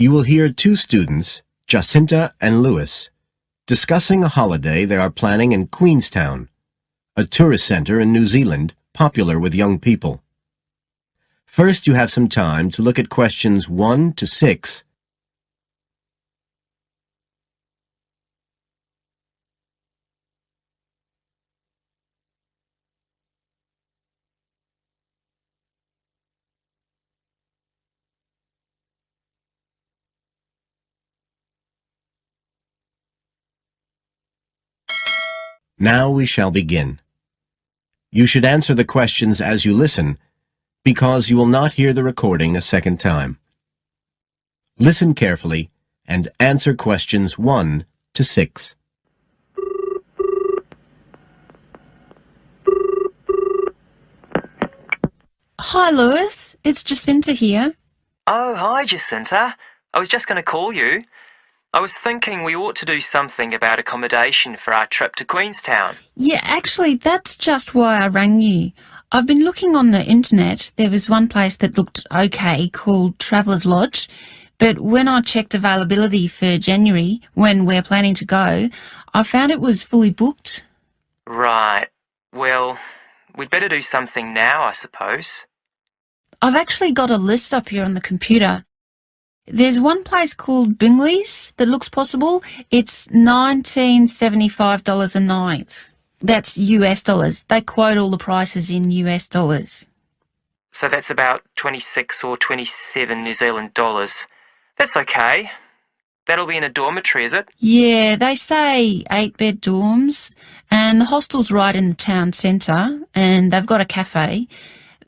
You will hear two students, Jacinta and Lewis, discussing a holiday they are planning in Queenstown, a tourist center in New Zealand popular with young people. First, you have some time to look at questions 1 to 6. Now we shall begin. You should answer the questions as you listen, because you will not hear the recording a second time. Listen carefully and answer questions 1 to 6. Hi, Lewis. It's Jacinta here. Oh, hi, Jacinta. I was just going to call you. I was thinking we ought to do something about accommodation for our trip to Queenstown. Yeah, actually, that's just why I rang you. I've been looking on the internet. There was one place that looked okay called Traveller's Lodge, but when I checked availability for January, when we're planning to go, I found it was fully booked. Right. Well, we'd better do something now, I suppose. I've actually got a list up here on the computer. There's one place called Bingley's that looks possible. It's $1975 a night. That's US dollars. They quote all the prices in US dollars. So that's about 26 or 27 New Zealand dollars. That's okay. That'll be in a dormitory, is it? Yeah, they say 8-bed dorms, and the hostel's right in the town centre, and they've got a cafe.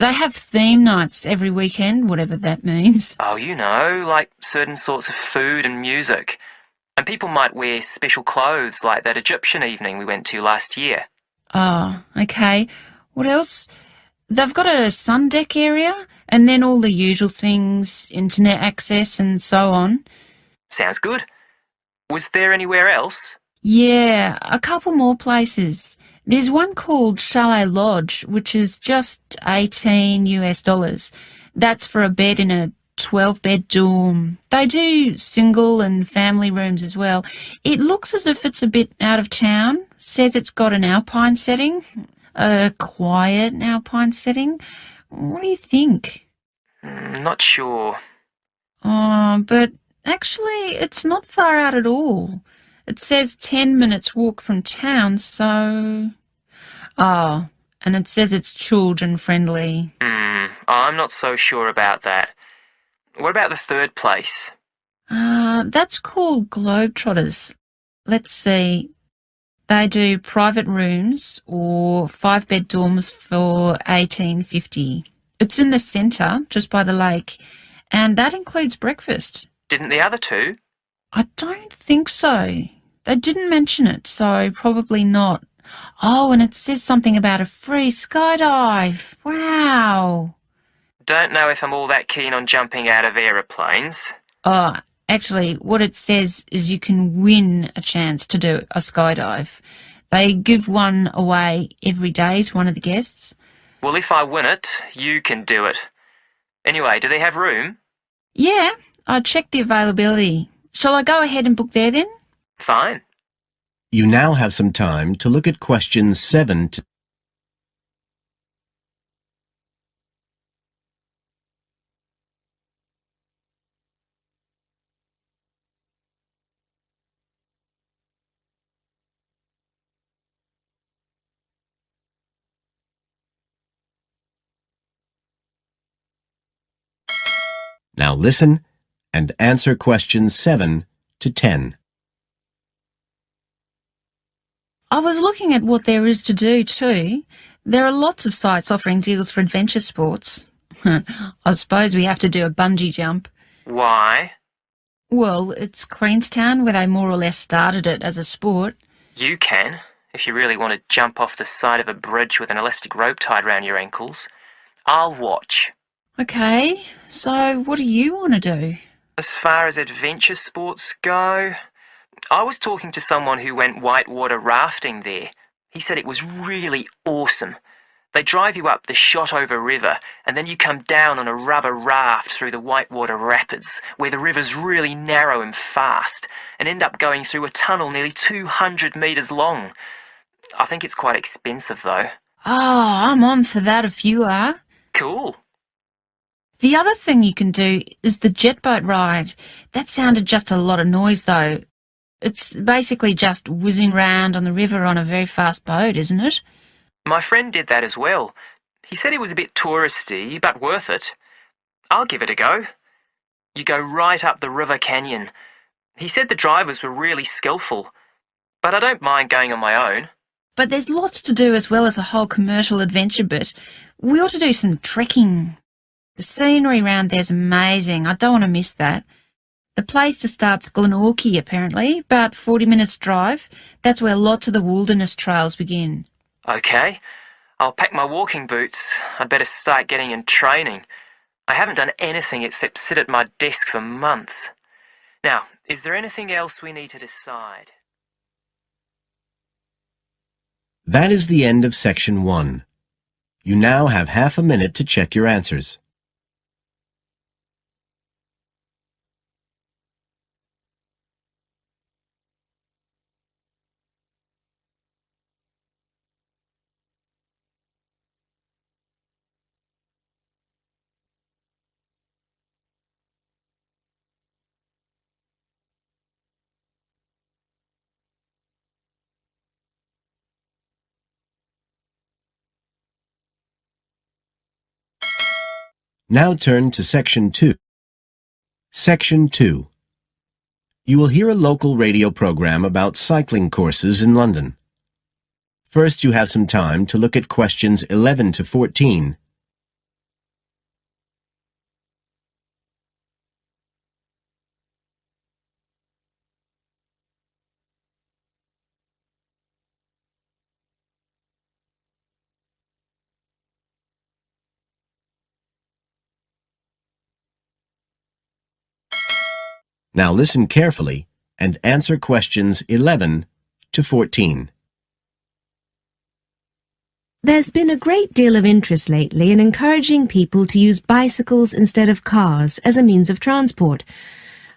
They have theme nights every weekend, whatever that means. Oh, you know, like certain sorts of food and music. And people might wear special clothes like that Egyptian evening we went to last year. Oh, okay. What else? They've got a sun deck area, and then all the usual things, internet access and so on. Sounds good. Was there anywhere else? Yeah, a couple more places. There's one called Chalet Lodge, which is just 18 US dollars. That's for a bed in a 12-bed dorm. They do single and family rooms as well. It looks as if it's a bit out of town. Says it's got an alpine setting, a quiet alpine setting. What do you think? Not sure. Oh, but actually it's not far out at all. It says 10 minutes walk from town, so... Oh, and it says it's children-friendly. I'm not so sure about that. What about the third place? That's called Globetrotters. Let's see. They do private rooms or 5-bed dorms for $18.50. It's in the centre, just by the lake, and that includes breakfast. Didn't the other two? I don't think so. They didn't mention it, so probably not. Oh, and it says something about a free skydive. Wow. Don't know if I'm all that keen on jumping out of aeroplanes. Oh, actually, what it says is you can win a chance to do a skydive. They give one away every day to one of the guests. Well, if I win it, you can do it. Anyway, do they have room? Yeah, I checked the availability. Shall I go ahead and book there then? Fine. You now have some time to look at questions 7 to... Now listen and answer questions 7 to 10. I was looking at what there is to do too. There are lots of sites offering deals for adventure sports. I suppose we have to do a bungee jump. Why? Well, it's Queenstown where they more or less started it as a sport. You can, if you really want to jump off the side of a bridge with an elastic rope tied round your ankles. I'll watch. Okay, so what do you want to do? As far as adventure sports go, I was talking to someone who went whitewater rafting there. He said it was really awesome. They drive you up the Shotover River, and then you come down on a rubber raft through the Whitewater Rapids, where the river's really narrow and fast, and end up going through a tunnel nearly 200 metres long. I think it's quite expensive, though. Oh, I'm on for that if you are. Cool. The other thing you can do is the jet boat ride. That sounded just a lot of noise, though. It's basically just whizzing round on the river on a very fast boat, isn't it? My friend did that as well. He said it was a bit touristy, but worth it. I'll give it a go. You go right up the river canyon. He said the drivers were really skillful, but I don't mind going on my own. But there's lots to do as well as the whole commercial adventure bit. We ought to do some trekking. The scenery around there's amazing. I don't want to miss that. The place to start's Glenorchy, apparently, about 40 minutes drive. That's where lots of the wilderness trails begin. Okay, I'll pack my walking boots. I'd better start getting in training. I haven't done anything except sit at my desk for months. Now, is there anything else we need to decide? That is the end of Section 1. You now have half a minute to check your answers. Now turn to Section 2. Section 2. You will hear a local radio program about cycling courses in London. First, you have some time to look at questions 11 to 14. Now listen carefully and answer questions 11 to 14. There's been a great deal of interest lately in encouraging people to use bicycles instead of cars as a means of transport.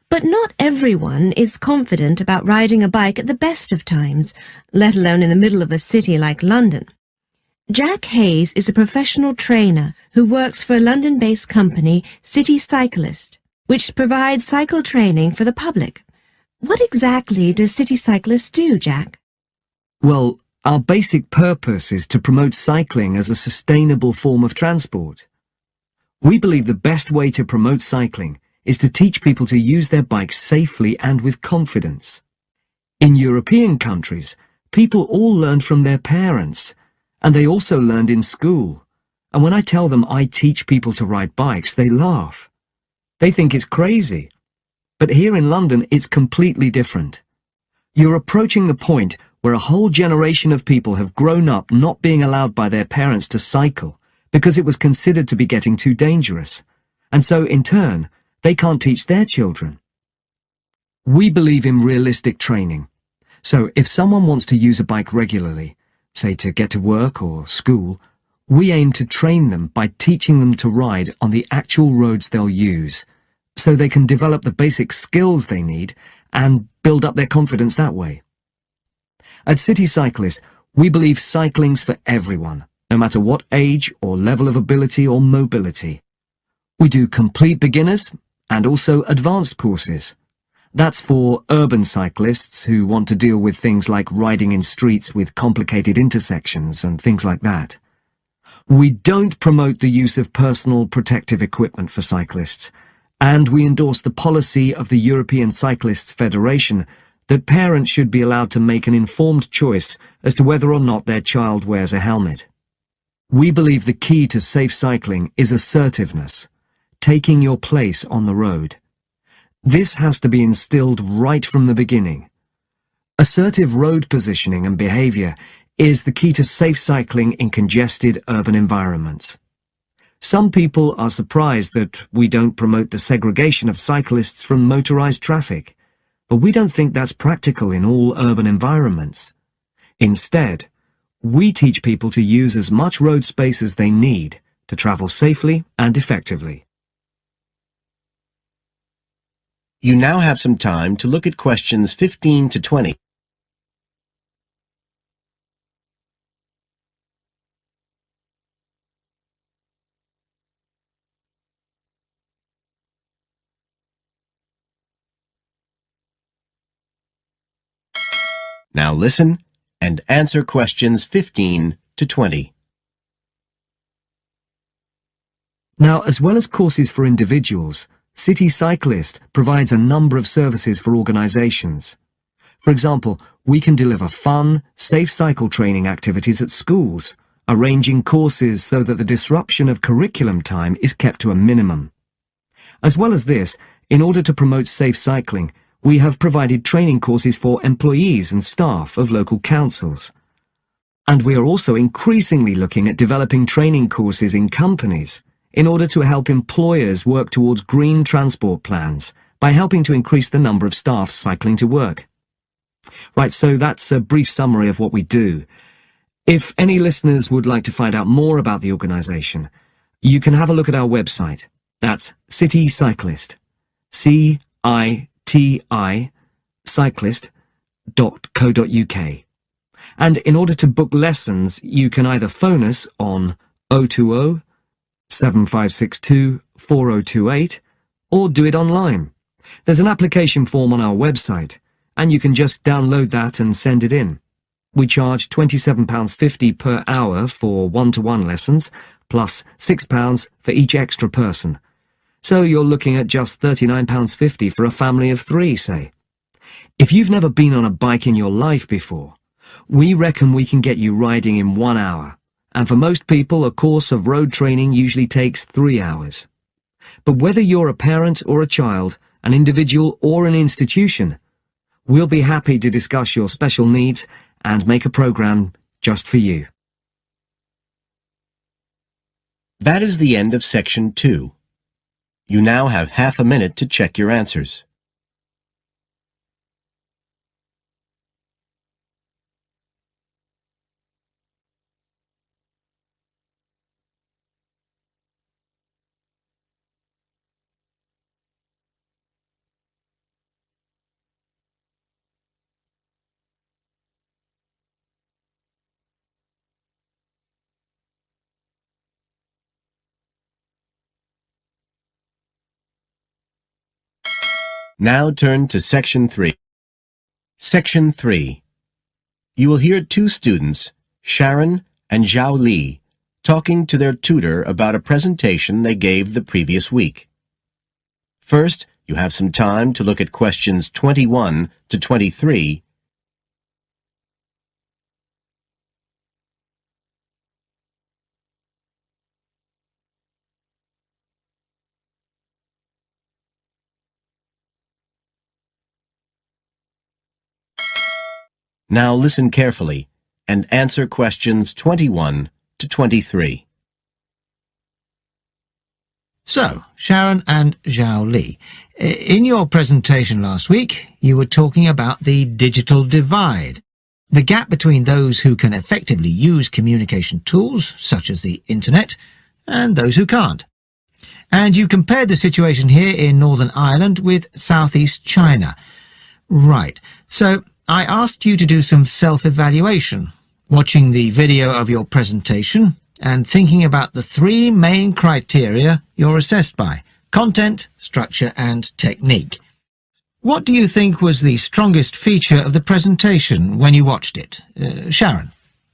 But not everyone is confident about riding a bike at the best of times, let alone in the middle of a city like London. Jack Hayes is a professional trainer who works for a London-based company, City Cyclist, which provides cycle training for the public. What exactly does City Cyclist do, Jack? Well, our basic purpose is to promote cycling as a sustainable form of transport. We believe the best way to promote cycling is to teach people to use their bikes safely and with confidence. In European countries, people all learned from their parents, and they also learned in school. And when I tell them I teach people to ride bikes, they laugh. They think it's crazy. But here in London, it's completely different. You're approaching the point where a whole generation of people have grown up not being allowed by their parents to cycle because it was considered to be getting too dangerous. And so, in turn, they can't teach their children. We believe in realistic training. So if someone wants to use a bike regularly, say to get to work or school, we aim to train them by teaching them to ride on the actual roads they'll use, so they can develop the basic skills they need and build up their confidence that way. At City Cyclist, we believe cycling's for everyone, no matter what age or level of ability or mobility. We do complete beginners and also advanced courses. That's for urban cyclists who want to deal with things like riding in streets with complicated intersections and things like that. We don't promote the use of personal protective equipment for cyclists, and we endorse the policy of the European Cyclists Federation that parents should be allowed to make an informed choice as to whether or not their child wears a helmet. We believe the key to safe cycling is assertiveness, taking your place on the road. This has to be instilled right from the beginning. Assertive road positioning and behaviour is the key to safe cycling in congested urban environments. Some people are surprised that we don't promote the segregation of cyclists from motorised traffic, but we don't think that's practical in all urban environments. Instead, we teach people to use as much road space as they need to travel safely and effectively. You now have some time to look at questions 15 to 20. Now listen and answer questions 15 to 20. Now, as well as courses for individuals, City Cyclist provides a number of services for organisations. For example, we can deliver fun, safe cycle training activities at schools, arranging courses so that the disruption of curriculum time is kept to a minimum. As well as this, in order to promote safe cycling, we have provided training courses for employees and staff of local councils. And we are also increasingly looking at developing training courses in companies in order to help employers work towards green transport plans by helping to increase the number of staff cycling to work. Right, so that's a brief summary of what we do. If any listeners would like to find out more about the organisation, you can have a look at our website. That's City Cyclist. C-I-T-I cyclist.co.uk. And in order to book lessons, you can either phone us on 020 7562 4028 or do it online. There's an application form on our website, and you can just download that and send it in. We charge £27.50 per hour for one-to-one lessons, plus £6 for each extra person. So you're looking at just £39.50 for a family of 3, say. If you've never been on a bike in your life before, we reckon we can get you riding in 1 hour, and for most people a course of road training usually takes 3 hours. But whether you're a parent or a child, an individual or an institution, we'll be happy to discuss your special needs and make a program just for you. That is the end of Section 2. You now have half a minute to check your answers. Now turn to Section 3. Section 3. You will hear 2 students, Sharon and Zhao Li, talking to their tutor about a presentation they gave the previous week. First, you have some time to look at questions 21 to 23. Now listen carefully and answer questions 21 to 23. So, Sharon and Zhao Li, in your presentation last week, you were talking about the digital divide, the gap between those who can effectively use communication tools, such as the internet, and those who can't. And you compared the situation here in Northern Ireland with Southeast China. Right, so I asked you to do some self-evaluation, watching the video of your presentation and thinking about the 3 main criteria you're assessed by: content, structure and technique. What do you think was the strongest feature of the presentation when you watched it? Sharon?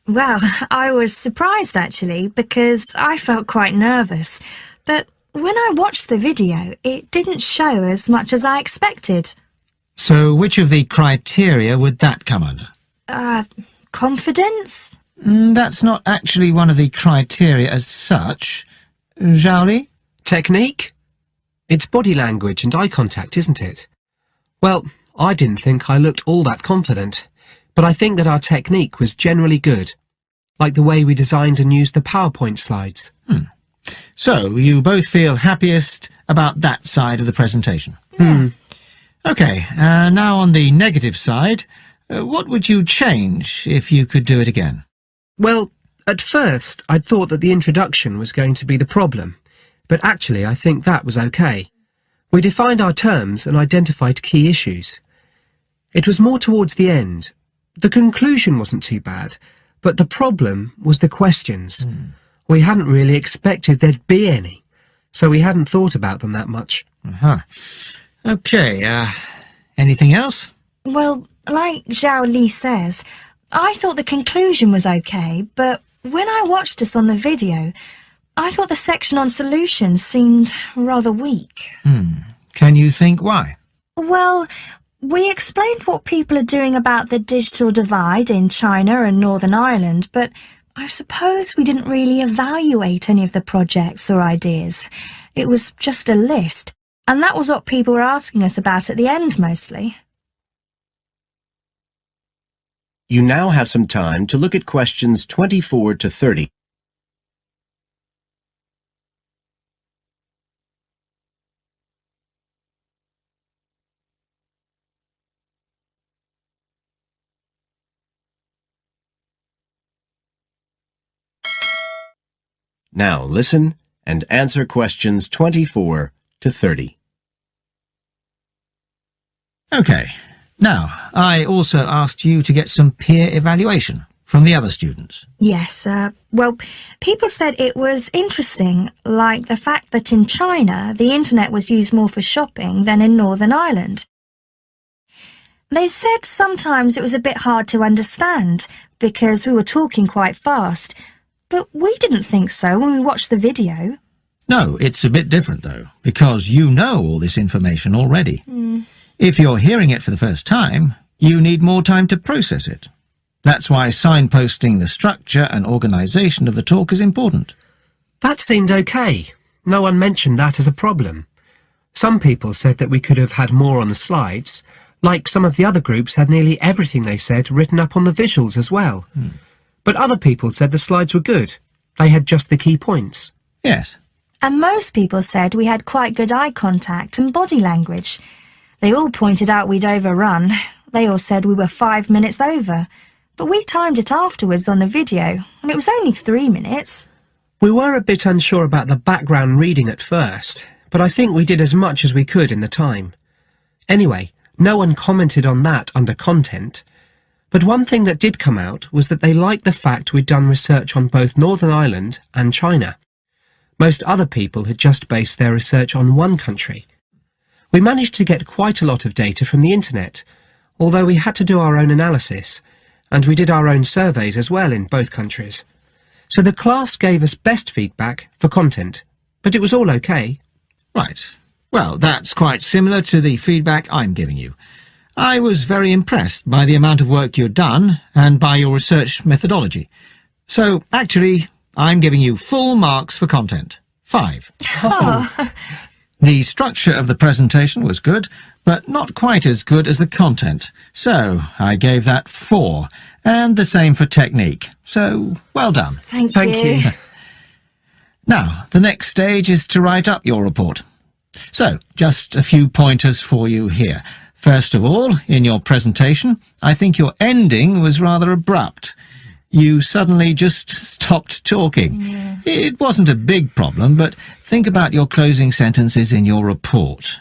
Well, I was surprised actually, because I felt quite nervous. But when I watched the video, it didn't show as much as I expected. So which of the criteria would that come under? Confidence? That's not actually one of the criteria as such. Zhao Li? Technique? It's body language and eye contact, isn't it? Well, I didn't think I looked all that confident, but I think that our technique was generally good, like the way we designed and used the PowerPoint slides. So, you both feel happiest about that side of the presentation? Okay, now on the negative side, what would you change if you could do it again? Well, at first I'd thought that the introduction was going to be the problem, but actually I think that was okay. We defined our terms and identified key issues. It was more towards the end. The conclusion wasn't too bad, but the problem was the questions. We hadn't really expected there'd be any, so we hadn't thought about them that much. Okay, anything else? Well, like Zhao Li says, I thought the conclusion was okay, but when I watched this on the video, I thought the section on solutions seemed rather weak. Can you think why? Well, we explained what people are doing about the digital divide in China and Northern Ireland, but I suppose we didn't really evaluate any of the projects or ideas. It was just a list, and that was what people were asking us about at the end mostly. You now have some time to look at questions 24 to 30. Now listen and answer questions 24 to 30. Okay. Now, I also asked you to get some peer evaluation from the other students. Yes, well, people said it was interesting, like the fact that in China the internet was used more for shopping than in Northern Ireland. They said sometimes it was a bit hard to understand because we were talking quite fast, but we didn't think so when we watched the video. No, it's a bit different though, because you know all this information already. If you're hearing it for the first time, you need more time to process it. That's why signposting the structure and organisation of the talk is important. That seemed okay. No one mentioned that as a problem. Some people said that we could have had more on the slides, like some of the other groups had nearly everything they said written up on the visuals as well. But other people said the slides were good. They had just the key points. Yes. And most people said we had quite good eye contact and body language. They all pointed out we'd overrun. They all said we were 5 minutes over. But we timed it afterwards on the video, and it was only 3 minutes. We were a bit unsure about the background reading at first, but I think we did as much as we could in the time. Anyway, no one commented on that under content. But one thing that did come out was that they liked the fact we'd done research on both Northern Ireland and China. Most other people had just based their research on one country. We managed to get quite a lot of data from the internet, although we had to do our own analysis, and we did our own surveys as well in both countries. So the class gave us best feedback for content, but it was all okay. Right. Well, that's quite similar to the feedback I'm giving you. I was very impressed by the amount of work you'd done and by your research methodology. So, actually, I'm giving you full marks for content. 5. The structure of the presentation was good, but not quite as good as the content. So, I gave that 4. And the same for technique. So, well done. Thank you. Now, the next stage is to write up your report. So, just a few pointers for you here. First of all, in your presentation, I think your ending was rather abrupt. You suddenly just stopped talking. It wasn't a big problem, but think about your closing sentences in your report.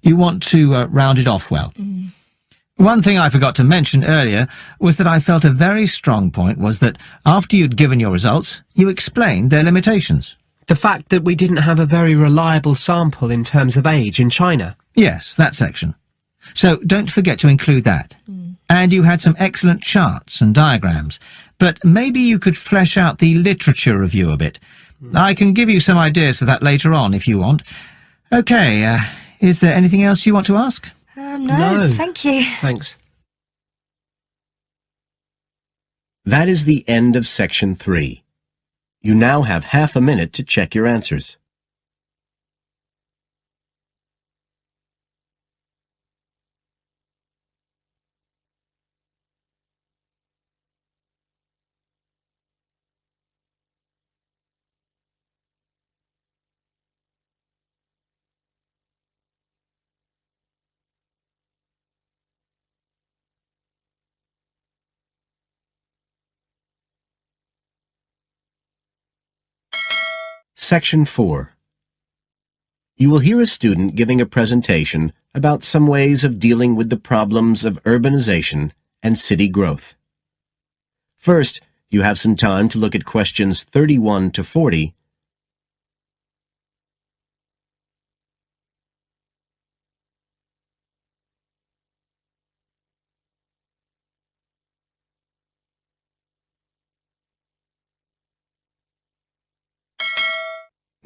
You want to round it off well. One thing I forgot to mention earlier was that I felt a very strong point was that after you'd given your results, you explained their limitations. The fact that we didn't have a very reliable sample in terms of age in China. Yes, that section. So don't forget to include that. And you had some excellent charts and diagrams, but maybe you could flesh out the literature review a bit. I can give you some ideas for that later on if you want. Okay, is there anything else you want to ask? No, thank you. Thanks. That is the end of section 3. You now have half a minute to check your answers. Section 4. You will hear a student giving a presentation about some ways of dealing with the problems of urbanization and city growth. First, you have some time to look at questions 31 to 40.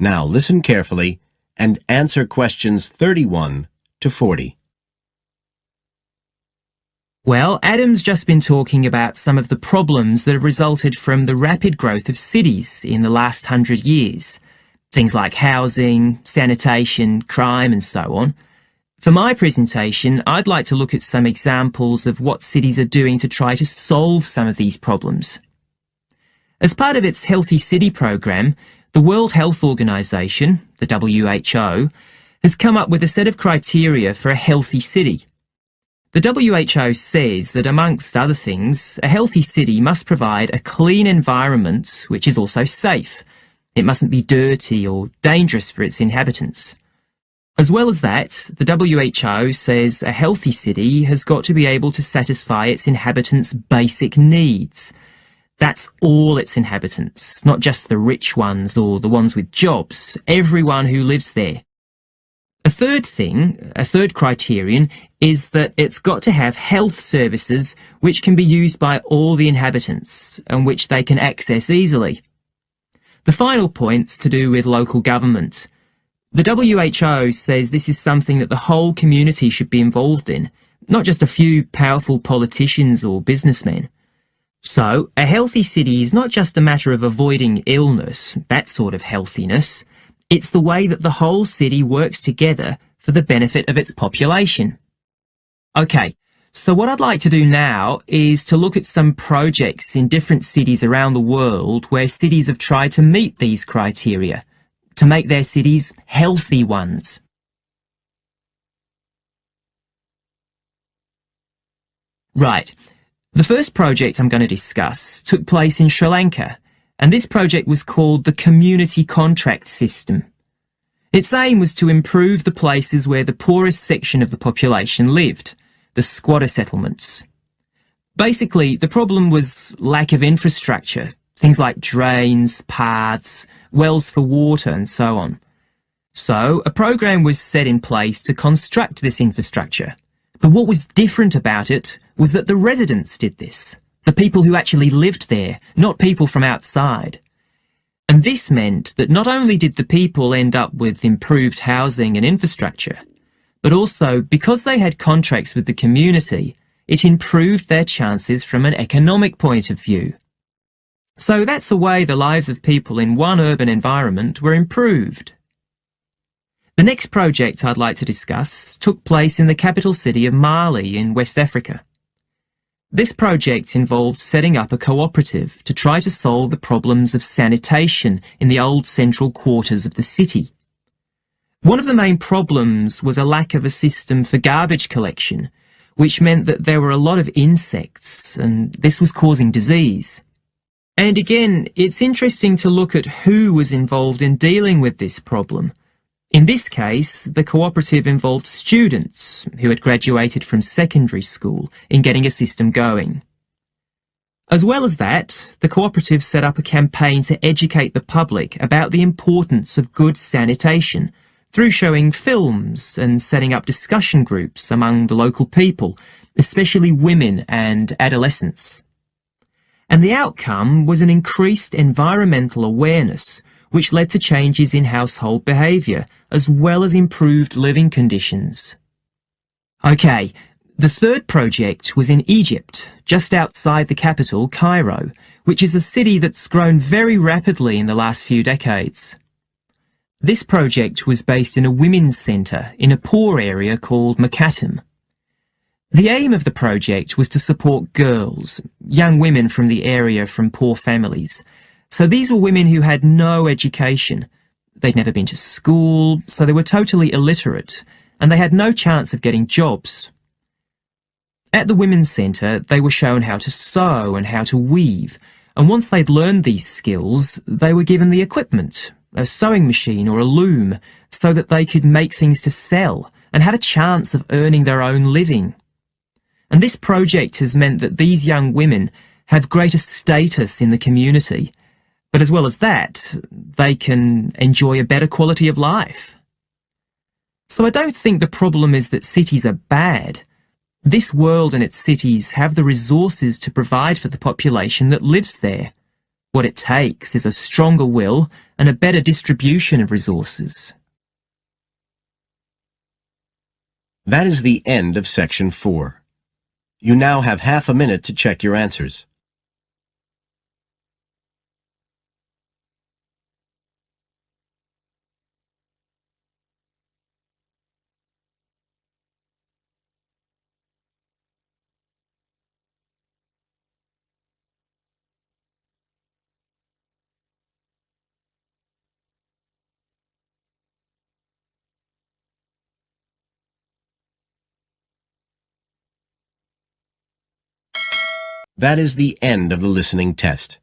Now listen carefully and answer questions 31 to 40. Well, Adam's just been talking about some of the problems that have resulted from the rapid growth of cities in the last 100 years. Things like housing, sanitation, crime and so on. For my presentation, I'd like to look at some examples of what cities are doing to try to solve some of these problems. As part of its Healthy City program, the World Health Organization, the WHO, has come up with a set of criteria for a healthy city. The WHO says that, amongst other things, a healthy city must provide a clean environment which is also safe. It mustn't be dirty or dangerous for its inhabitants. As well as that, the WHO says a healthy city has got to be able to satisfy its inhabitants' basic needs. That's all its inhabitants, not just the rich ones or the ones with jobs, everyone who lives there. A third criterion, is that it's got to have health services which can be used by all the inhabitants and which they can access easily. The final point's to do with local government. The WHO says this is something that the whole community should be involved in, not just a few powerful politicians or businessmen. So, a healthy city is not just a matter of avoiding illness, that sort of healthiness. It's the way that the whole city works together for the benefit of its population. Okay, so what I'd like to do now is to look at some projects in different cities around the world where cities have tried to meet these criteria, to make their cities healthy ones. Right. The first project I'm going to discuss took place in Sri Lanka, and this project was called the Community Contract System. Its aim was to improve the places where the poorest section of the population lived, the squatter settlements. Basically, the problem was lack of infrastructure, things like drains, paths, wells for water and so on. So, a program was set in place to construct this infrastructure. But what was different about it was that the residents did this, the people who actually lived there, not people from outside. And this meant that not only did the people end up with improved housing and infrastructure, but also, because they had contracts with the community, it improved their chances from an economic point of view. So that's the way the lives of people in one urban environment were improved. The next project I'd like to discuss took place in the capital city of Mali in West Africa. This project involved setting up a cooperative to try to solve the problems of sanitation in the old central quarters of the city. One of the main problems was a lack of a system for garbage collection, which meant that there were a lot of insects, and this was causing disease. And again, it's interesting to look at who was involved in dealing with this problem. In this case, the cooperative involved students who had graduated from secondary school in getting a system going. As well as that, the cooperative set up a campaign to educate the public about the importance of good sanitation through showing films and setting up discussion groups among the local people, especially women and adolescents. And the outcome was an increased environmental awareness, which led to changes in household behaviour, as well as improved living conditions. Okay, the third project was in Egypt, just outside the capital, Cairo, which is a city that's grown very rapidly in the last few decades. This project was based in a women's centre in a poor area called Makatam. The aim of the project was to support girls, young women from the area from poor families. So these were women who had no education. They'd never been to school, so they were totally illiterate, and they had no chance of getting jobs. At the Women's Centre, they were shown how to sew and how to weave, and once they'd learned these skills, they were given the equipment, a sewing machine or a loom, so that they could make things to sell and had a chance of earning their own living. And this project has meant that these young women have greater status in the community, but as well as that, they can enjoy a better quality of life. So I don't think the problem is that cities are bad. This world and its cities have the resources to provide for the population that lives there. What it takes is a stronger will and a better distribution of resources. That is the end of Section 4. You now have half a minute to check your answers. That is the end of the listening test.